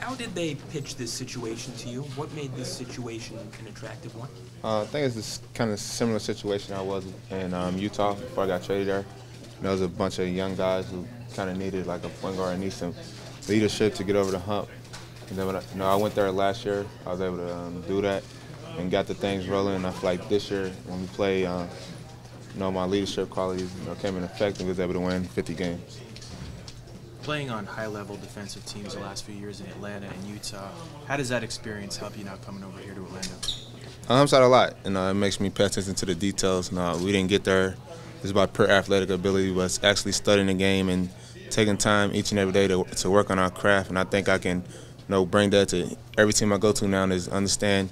How did they pitch this situation to you? What made this situation an attractive one? I think it's this kind of similar situation I was in Utah before I got traded there. There was a bunch of young guys who kind of needed like a point guard and need some leadership to get over the hump. And then when I went there last year, I was able to do that and got the things rolling. And I feel like this year when we play, my leadership qualities came in effect and was able to win 50 games. Playing on high-level defensive teams the last few years in Atlanta and Utah, how does that experience help you now coming over here to Orlando? Helps out a lot. It makes me pay attention to the details. We didn't get there. It's about pure athletic ability, but it's actually studying the game and taking time each and every day to work on our craft. And I think I can, bring that to every team I go to now, is understand,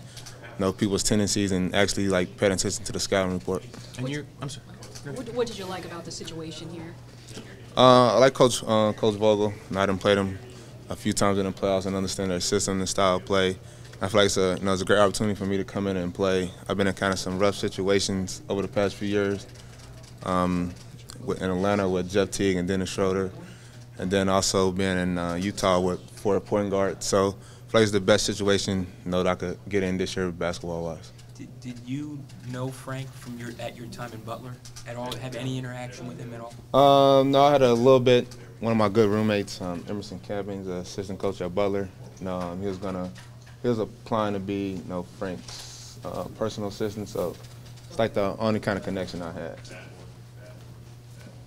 people's tendencies and actually pay attention to the scouting report. And I'm sorry. What did you like about the situation here? I like Coach Vogel. I done played him a few times in the playoffs and understand their system and style of play. I feel like it's a great opportunity for me to come in and play. I've been in kind of some rough situations over the past few years. In Atlanta with Jeff Teague and Dennis Schroeder, and then also being in Utah for a point guard. So I feel like it's the best situation that I could get in this year basketball-wise. Did you know Frank at your time in Butler at all? Have any interaction with him at all? No, I had a little bit. One of my good roommates, Emerson Campings, the assistant coach at Butler. He was applying to be Frank's personal assistant. So it's like the only kind of connection I had.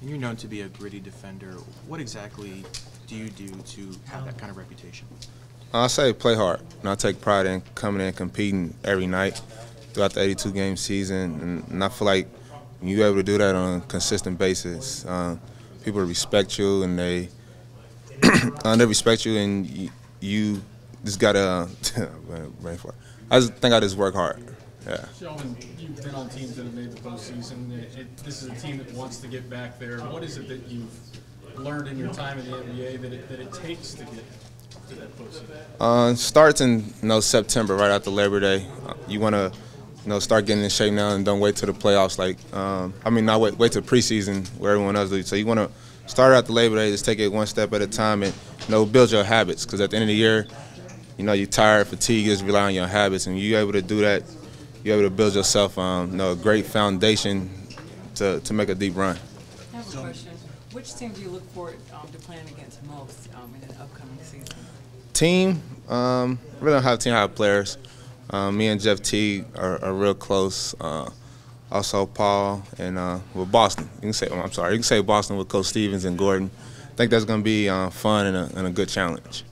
You're known to be a gritty defender. What exactly do you do to have that kind of reputation? I say play hard. I take pride in coming in and competing every night throughout the 82-game season, and I feel like when you're able to do that on a consistent basis, people respect you, and they respect you, and you just gotta. I just think I just work hard. Yeah. Shelvin, you've been on teams that have made the postseason. This is a team that wants to get back there. What is it that you've learned in your time in the NBA that it takes to get to that postseason? Starts in September, right after Labor Day. You want to start getting in shape now and don't wait till the playoffs. Not wait till preseason where everyone else does. So you want to start after Labor Day, just take it one step at a time and build your habits. Because at the end of the year, you're tired, fatigue, just rely on your habits, and you're able to do that. You're able to build yourself a great foundation to make a deep run. I have a question. Which team do you look forward to playing against most in an upcoming season? Team, I really don't have a team. I have players. Me and Jeff Teague are real close. Also Paul and with Boston. You can say Boston with Coach Stevens and Gordon. I think that's going to be fun and a good challenge.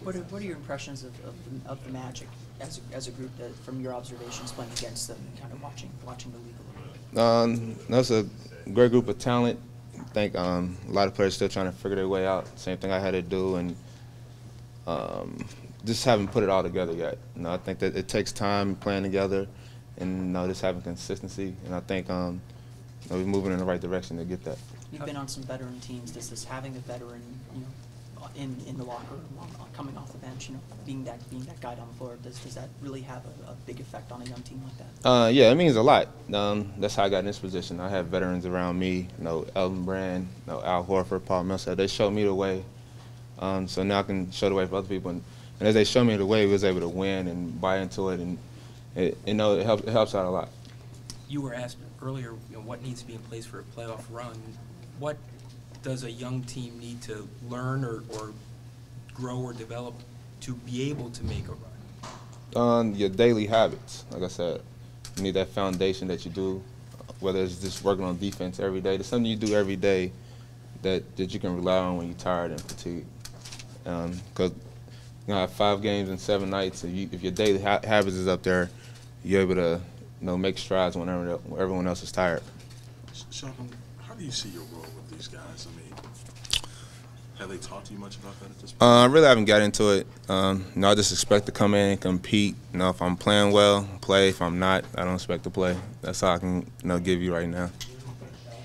What are your impressions of the Magic as a group from your observations playing against them, kind of watching the league a little bit? That's a great group of talent. I think a lot of players still trying to figure their way out. Same thing I had to do, and just haven't put it all together yet. I think that it takes time playing together, and just having consistency. And I think we're moving in the right direction to get that. You've been on some veteran teams. Does this having a veteran, in the locker room, coming off the bench, being that guy down the floor, does that really have a big effect on a young team like that? Yeah, it means a lot. That's how I got in this position. I have veterans around me, Elton Brand, Al Horford, Paul Millsap. They showed me the way, so now I can show the way for other people. And as they showed me the way, we was able to win and buy into it, and it helps out a lot. You were asked earlier, what needs to be in place for a playoff run. What does a young team need to learn or grow or develop to be able to make a run? Your daily habits. Like I said, you need that foundation that you do, whether it's just working on defense every day. There's something you do every day that you can rely on when you're tired and fatigued. Because I have 5 games in 7 nights. If your daily habits is up there, you're able to make strides whenever everyone else is tired. Shelvin, how do you see your role with these guys? Have they talked to you much about that at this point? I really haven't got into it. I just expect to come in and compete. If I'm playing well, play. If I'm not, I don't expect to play. That's all I can give you right now.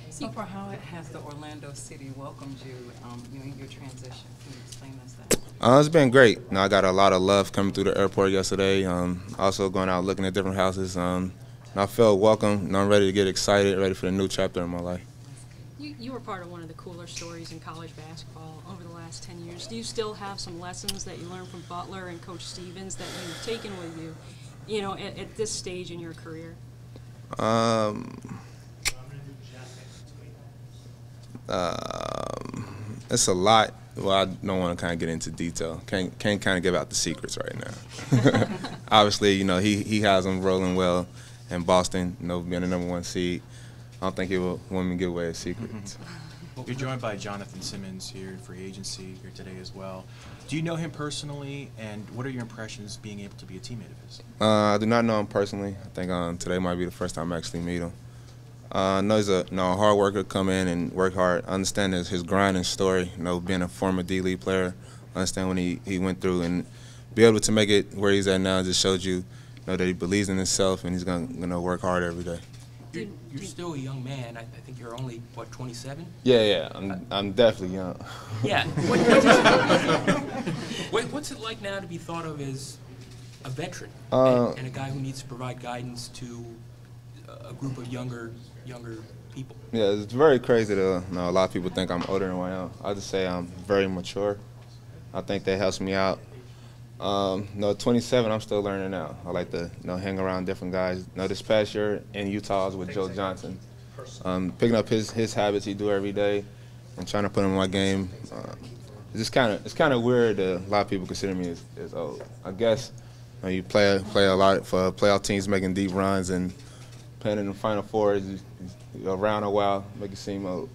So far, how has the Orlando city welcomed you in your transition? Can you explain us that? It's been great. I got a lot of love coming through the airport yesterday. Also going out looking at different houses. I felt welcome. I'm ready to get excited, ready for the new chapter in my life. You were part of one of the cooler stories in college basketball over the last 10 years. Do you still have some lessons that you learned from Butler and Coach Stevens that you've taken with you, at this stage in your career? It's a lot. Well, I don't want to kind of get into detail. Can't kind of give out the secrets right now. Obviously, he has them rolling well in Boston, being the #1 seed. I don't think he will want me to give away his secrets. You're joined by Jonathan Simmons here in free agency here today as well. Do you know him personally, and what are your impressions being able to be a teammate of his? I do not know him personally. I think today might be the first time I actually meet him. I know he's a hard worker, come in and work hard. I understand his grinding story, being a former D-League player. I understand when he went through, and be able to make it where he's at now just shows you, that he believes in himself and he's going to work hard every day. You're still a young man. I think you're only, 27? Yeah. I'm definitely young. Yeah. What's it like now to be thought of as a veteran and a guy who needs to provide guidance to a group of younger people? Yeah, it's very crazy to a lot of people think I'm older than what I am. I just say I'm very mature. I think that helps me out. 27, I'm still learning now. I like to hang around different guys. This past year in Utah I was with Joe Johnson, picking up his habits he do every day and trying to put them in my game. It's kind of weird that a lot of people consider me as old. I guess you play a lot for playoff teams, making deep runs and playing in the Final Fours. You're around a while, make it seem old.